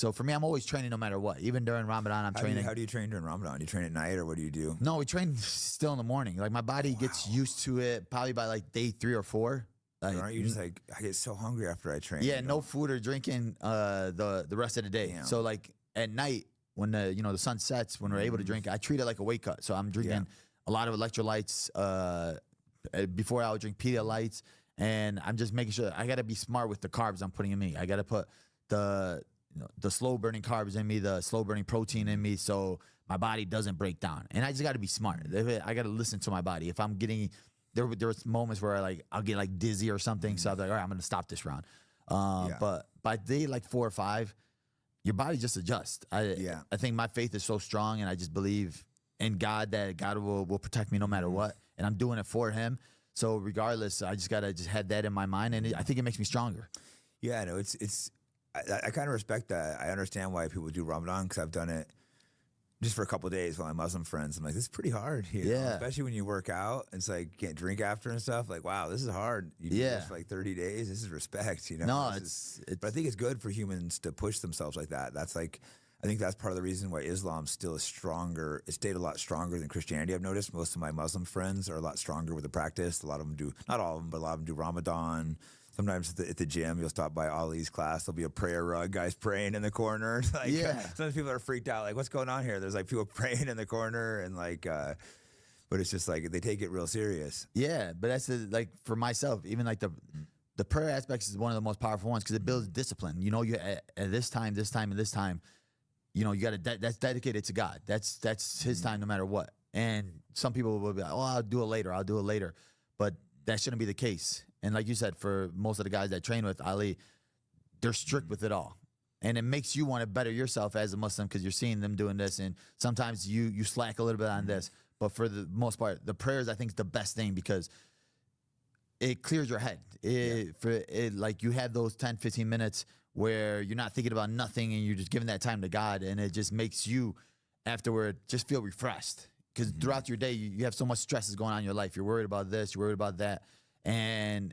So for me, I'm always training no matter what. Even during Ramadan, I'm training. How do you train during Ramadan? Do you train at night or what do you do? No, we train still in the morning. Like my body gets used to it probably by like day 3 or 4. Like, Aren't you just like, I get so hungry after I train? yeah, no food or drinking the rest of the day. Damn. So like at night when the sun sets, when we're able to drink, I treat it like a wake up. So I'm drinking a lot of electrolytes. Before I would drink Pedialytes, and I'm just making sure I got to be smart with the carbs I'm putting in me. I got to put the slow burning carbs in me, the slow burning protein in me, so my body doesn't break down. And I just got to be smart. I got to listen to my body. If I'm getting there was moments where I'll get like dizzy or something, so I'm like, all right, I'm gonna stop this round. But by day like 4 or 5, your body just adjusts. I think my faith is so strong, and I just believe in God that God will protect me no matter what, and I'm doing it for Him. So regardless, I just gotta have that in my mind, and I think it makes me stronger. Yeah, no, I kind of respect that. I understand why people do Ramadan because I've done it just for a couple of days with my Muslim friends. I'm like, this is pretty hard here. Yeah. Especially when you work out. It's like, you can't drink after and stuff. Like, wow, this is hard. You do this for like 30 days. This is respect, No, but I think it's good for humans to push themselves like that. That's like, I think that's part of the reason why Islam still is stronger. It stayed a lot stronger than Christianity. I've noticed most of my Muslim friends are a lot stronger with the practice. A lot of them do, not all of them, but a lot of them do Ramadan. Sometimes at the gym, you'll stop by Ali's class. There'll be a prayer rug, guys praying in the corner. Like, sometimes people are freaked out. Like, what's going on here? There's like people praying in the corner, and like, but it's just like they take it real serious. Yeah, but that's like for myself, even like the prayer aspect is one of the most powerful ones because it builds discipline. You at this time, and this time, you got to that's dedicated to God. That's His time no matter what. And some people will be like, oh, I'll do it later, but that shouldn't be the case. And like you said, for most of the guys that train with Ali, they're strict with it all. And it makes you want to better yourself as a Muslim because you're seeing them doing this. And sometimes you slack a little bit on this. But for the most part, the prayers, I think, is the best thing because it clears your head. Like you have those 10, 15 minutes where you're not thinking about nothing and you're just giving that time to God. And it just makes you, afterward, just feel refreshed. Because throughout your day, you have so much stress is going on in your life. You're worried about this, you're worried about that. And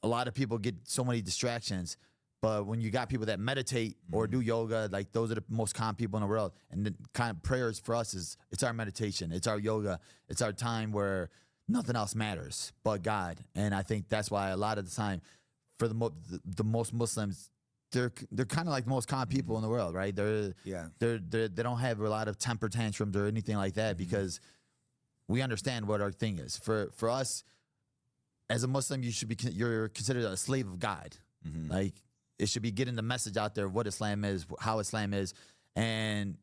a lot of people get so many distractions. But when you got people that meditate or do yoga, like those are the most calm people in the world. And the kind of prayers for us it's our meditation. It's our yoga. It's our time where nothing else matters but God. And I think that's why a lot of the time for the most Muslims, they're kind of like the most calm people in the world, right? They don't have a lot of temper tantrums or anything like that because we understand what our thing is. For us, as a Muslim, you're considered a slave of God. Like it should be getting the message out there of what Islam is, how Islam is, and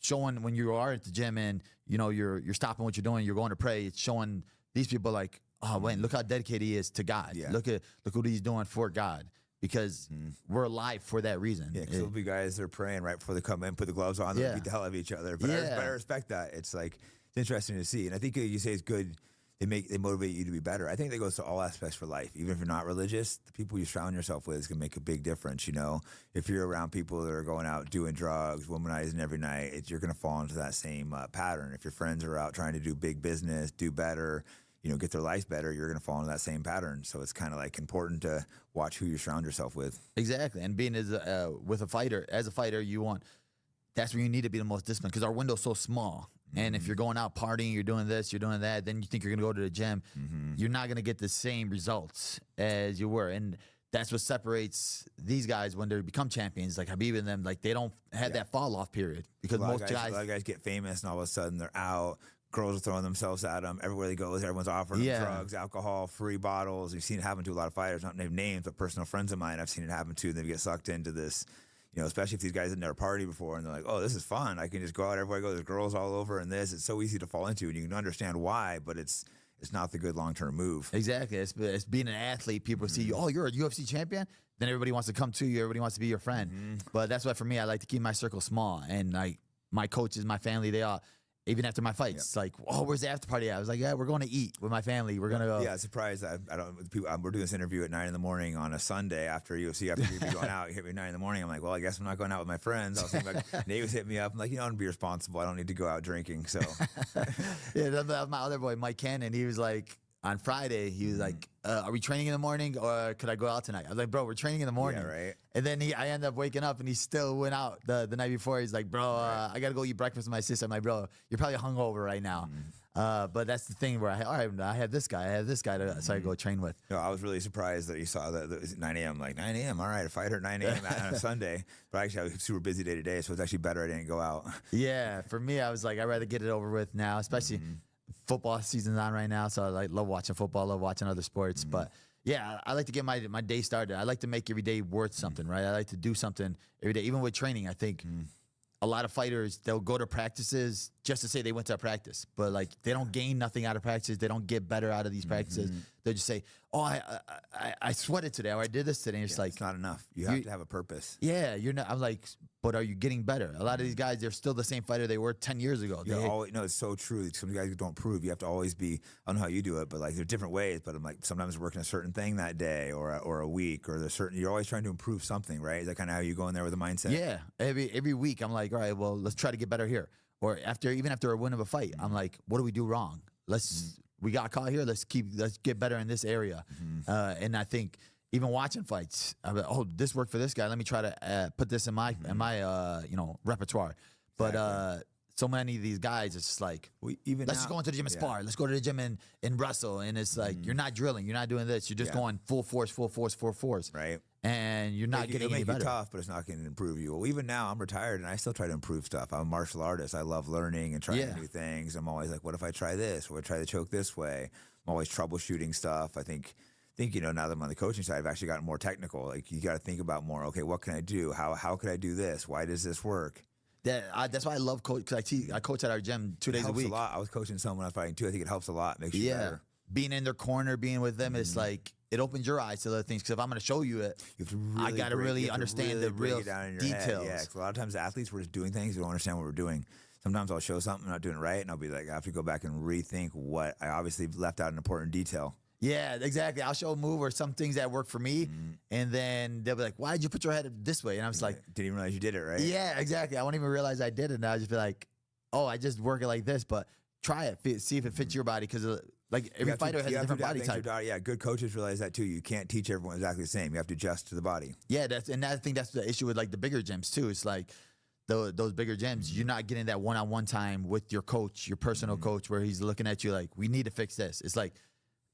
showing when you are at the gym and you're stopping what you're doing, you're going to pray. It's showing these people like, oh wait, look how dedicated he is to God. Yeah. Look what he's doing for God. Because we're alive for that reason. Yeah, because there'll be guys that are praying right before they come in, put the gloves on, they'll beat the hell out of each other. But I respect that. It's like, it's interesting to see. And I think you say it's good, they motivate you to be better. I think that goes to all aspects for life. Even if you're not religious, the people you surround yourself with is going to make a big difference, If you're around people that are going out doing drugs, womanizing every night, you're going to fall into that same pattern. If your friends are out trying to do big business, do better, get their life better, you're going to fall into that same pattern. So it's kind of like important to watch who you surround yourself with. Exactly. And being as a fighter, that's where you need to be the most disciplined because our window's so small. And if you're going out partying, you're doing this, you're doing that, then you think you're going to go to the gym, you're not going to get the same results as you were. And that's what separates these guys when they become champions, like Habib and them, like they don't have that fall off period because a lot of guys get famous and all of a sudden they're out. Girls are throwing themselves at them. Everywhere they go, everyone's offering them drugs, alcohol, free bottles. You've seen it happen to a lot of fighters, not name names, but personal friends of mine. I've seen it happen to. And they get sucked into this, especially if these guys had never partied before and they're like, oh, this is fun. I can just go out everywhere I go. There's girls all over and this. It's so easy to fall into and you can understand why, but it's not the good long-term move. Exactly. It's being an athlete. People see you, oh, you're a UFC champion? Then everybody wants to come to you. Everybody wants to be your friend. But that's why for me, I like to keep my circle small. And like my coaches, my family, they all, even after my fights, it's like, oh, where's the after party at? I was like, yeah, we're going to eat with my family. We're going to go. Yeah, surprised. We're doing this interview at 9 in the morning on a Sunday after UFC, after you'd be going out. You hit me at 9 in the morning. I'm like, well, I guess I'm not going out with my friends. I was thinking about, Nate was hitting me up. I'm like, I want to be responsible. I don't need to go out drinking. So, yeah, that was my other boy, Mike Cannon. He was like, on Friday, he was like, "Are we training in the morning, or could I go out tonight?" I was like, "Bro, we're training in the morning." Yeah, right. And then I ended up waking up, and he still went out the night before. He's like, "Bro, I gotta go eat breakfast with my sister." I'm like, "Bro, you're probably hungover right now." But that's the thing where I have this guy, so I go train with. No, I was really surprised that you saw that it was 9 a.m. Like 9 a.m. All right, a fighter at 9 a.m. on a Sunday. But actually, I was super busy day to day, so it's actually better I didn't go out. Yeah, for me, I was like, I'd rather get it over with now, especially football season's on right now. So I love watching football, love watching other sports. But yeah, I like to get my day started. I like to make every day worth something, right? I like to do something every day, even with training. I think a lot of fighters, they'll go to practices just to say they went to a practice, but like they don't gain nothing out of practices. They don't get better out of these practices. They just say, "Oh, I sweated today, or I did this today." And it's like, it's not enough. You have to have a purpose. Yeah, you're not. I'm like, but are you getting better? A lot of these guys, they're still the same fighter they were 10 years ago. No, it's so true. Some guys don't prove. You have to always be. I don't know how you do it, but like there's different ways. But I'm like sometimes working a certain thing that day or a week or there's certain. You're always trying to improve something, right? Is that kind of how you go in there with a mindset? Yeah, every week I'm like, all right, well, let's try to get better here. Or even after a win of a fight, I'm like, what do we do wrong? We got caught here. Let's get better in this area. And I think even watching fights, I'm like, oh, this worked for this guy. Let me try to put this in my repertoire. But so many of these guys, it's just like, let's just go into the gym and spar. Let's go to the gym and wrestle. And it's like, you're not drilling. You're not doing this. You're just going full force. Right. And you're not getting any better. It'll make you tough, but it's not going to improve you. Well, even now, I'm retired, and I still try to improve stuff. I'm a martial artist. I love learning and trying new things. I'm always like, what if I try this? Or I try to choke this way? I'm always troubleshooting stuff. I think now that I'm on the coaching side, I've actually gotten more technical. Like, you got to think about more, okay, what can I do? How could I do this? Why does this work? That's why I love coach, because I coach at our gym 2 days a week. It helps a lot. I was coaching someone when I was fighting too. I think it helps a lot. Makes you better. Being in their corner, being with them, it's like, it opens your eyes to other things. Because if I'm going to show you it, I got to really understand the real details. Yeah, because a lot of times athletes, we're just doing things, we don't understand what we're doing. Sometimes I'll show something, I'm not doing it right, and I'll be like, I have to go back and rethink what I obviously left out an important detail. Yeah, exactly. I'll show a move or some things that work for me, and then they'll be like, why did you put your head this way? And I was like, didn't even realize you did it, right? Yeah, exactly. I won't even realize I did it, and I'll just be like, oh, I just work it like this, but try it, see if it fits your body, because like every fighter has a different body type. Yeah, good coaches realize that too. You can't teach everyone exactly the same. You have to adjust to the body. Yeah, I think that's the issue with like the bigger gyms too. It's like those bigger gyms, you're not getting that one-on-one time with your coach, your personal coach, where he's looking at you like, we need to fix this. It's like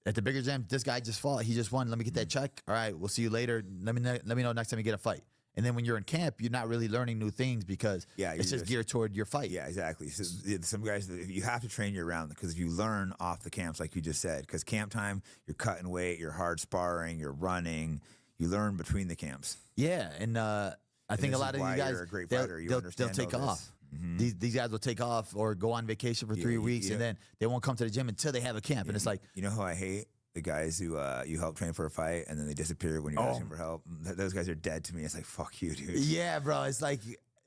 at the bigger gym, this guy just fought. He just won. Let me get that check. All right, we'll see you later. Let me know next time you get a fight. And then when you're in camp, you're not really learning new things because it's just geared toward your fight. Yeah, exactly. So some guys, you have to train year round because you learn off the camps, like you just said. Because camp time, you're cutting weight, you're hard sparring, you're running. You learn between the camps. Yeah, and I think a lot of these guys, you're a great fighter. They'll take off. These guys will take off or go on vacation for 3 weeks, and then they won't come to the gym until they have a camp. And it's like, you know who I hate? The guys who you help train for a fight and then they disappear when you're asking for help. Those guys are dead to me. It's like, fuck you, dude. Yeah, bro. It's like,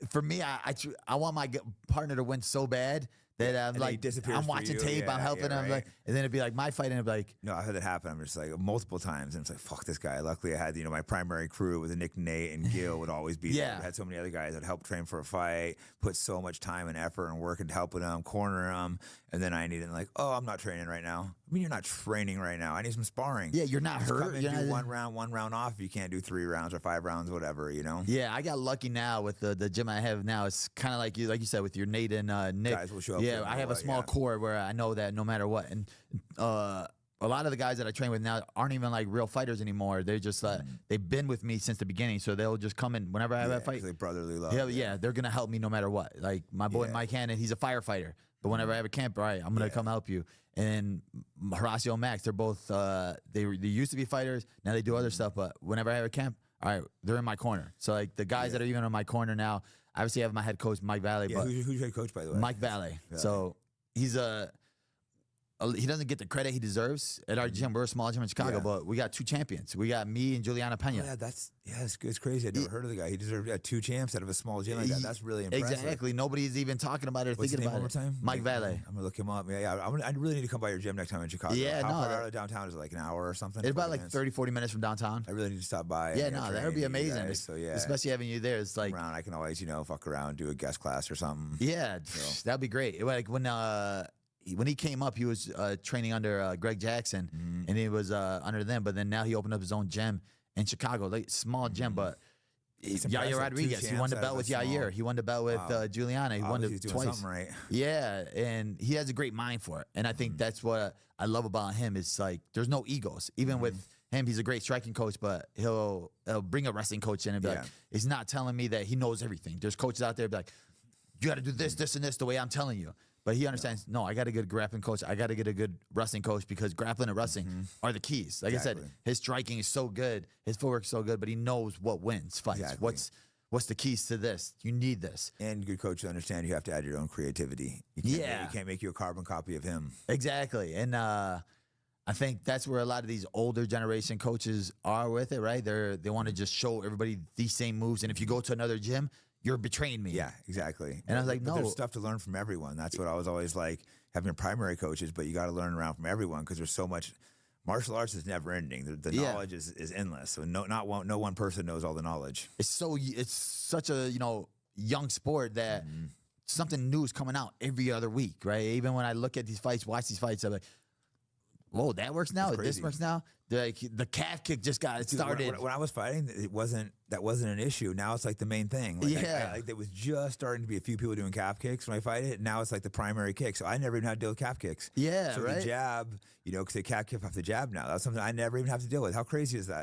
for me, I want my partner to win so bad that I'm like, I'm watching tape, I'm helping him, like, and then it'd be like my fight, and it'd be like, no, I had that happen. I'm just like multiple times, and it's like, fuck this guy. Luckily, I had my primary crew with Nick, Nate, and Gil would always be there. I had so many other guys that helped train for a fight, put so much time and effort and work into helping them, corner them, and then I needed oh, I'm not training right now. I mean, you're not training right now. I need some sparring. Yeah, you're not hurt. Come and do one round off. If you can't do 3 rounds or 5 rounds, whatever, Yeah, I got lucky now with the gym I have now. It's kind of like you said with your Nate and Nick. Guys will show up. Yeah, I have a small core where I know that no matter what, and a lot of the guys that I train with now aren't even like real fighters anymore. They're just they've been with me since the beginning, so they'll just come in whenever I have a fight. Like brotherly love. Yeah, they're gonna help me no matter what. Like my boy Mike Hannon, he's a firefighter, but whenever I have a camp, all right, I'm gonna come help you. And Horacio and Max, they're both they used to be fighters, now they do other stuff. But whenever I have a camp, all right, they're in my corner. So like the guys that are even in my corner now, obviously I have my head coach Mike Valle. Yeah, who's your head coach, by the way? Mike Valle. So he's he doesn't get the credit he deserves at our gym. We're a small gym in Chicago, but we got 2 champions. We got me and Juliana Pena. Oh, yeah, it's crazy. I'd never heard of the guy. He deserved 2 champs out of a small gym like that. That's really impressive. Exactly. Nobody's even talking about it or thinking about it. Time? Mike Valle. I'm gonna look him up. Yeah. I really need to come by your gym next time in Chicago. Yeah, How far out of downtown is it? Like an hour or something? It's about like 30, 40 minutes from downtown. I really need to stop by. Yeah, that would be amazing. Especially having you there. It's like around. I can always fuck around, do a guest class or something. Yeah, that'd be great. Like when when he came up, he was training under Greg Jackson, and he was under them. But then now he opened up his own gym in Chicago, like small gym, but. Yair Rodriguez, he won the belt with Yair. He won the belt with Juliana. He won it twice. Right. Yeah, and he has a great mind for it. And I think that's what I love about him. Is like there's no egos. Even with him, he's a great striking coach, but he'll bring a wrestling coach in and be like, he's not telling me that he knows everything. There's coaches out there be like, you got to do this, this, and this the way I'm telling you. But he understands, no, I got to get a grappling coach. I got to get a good wrestling coach because grappling and wrestling are the keys. Like I said, his striking is so good. His footwork is so good, but he knows what wins fights. Exactly. What's the keys to this? You need this. And good coaches understand you have to add your own creativity. You can't make you a carbon copy of him. Exactly. And I think that's where a lot of these older generation coaches are with it, right? They want to just show everybody these same moves. And if you go to another gym, you're betraying me. Yeah, exactly. And I was like, no. There's stuff to learn from everyone. That's what I was always like, having your primary coaches, but you got to learn around from everyone because there's so much. Martial arts is never ending. The knowledge is endless. So no one person knows all the knowledge. It's such a young sport that something new is coming out every other week, right? Even when I look at these fights, watch these fights, I'm like, whoa, that works now. This works now. The calf kick just got started. When I was fighting, that wasn't an issue. Now it's like the main thing. Like there was just starting to be a few people doing calf kicks when I fight it. Now it's like the primary kick. So I never even had to deal with calf kicks. Yeah, so right. The jab, because they calf kick off the jab now. That's something I never even have to deal with. How crazy is that?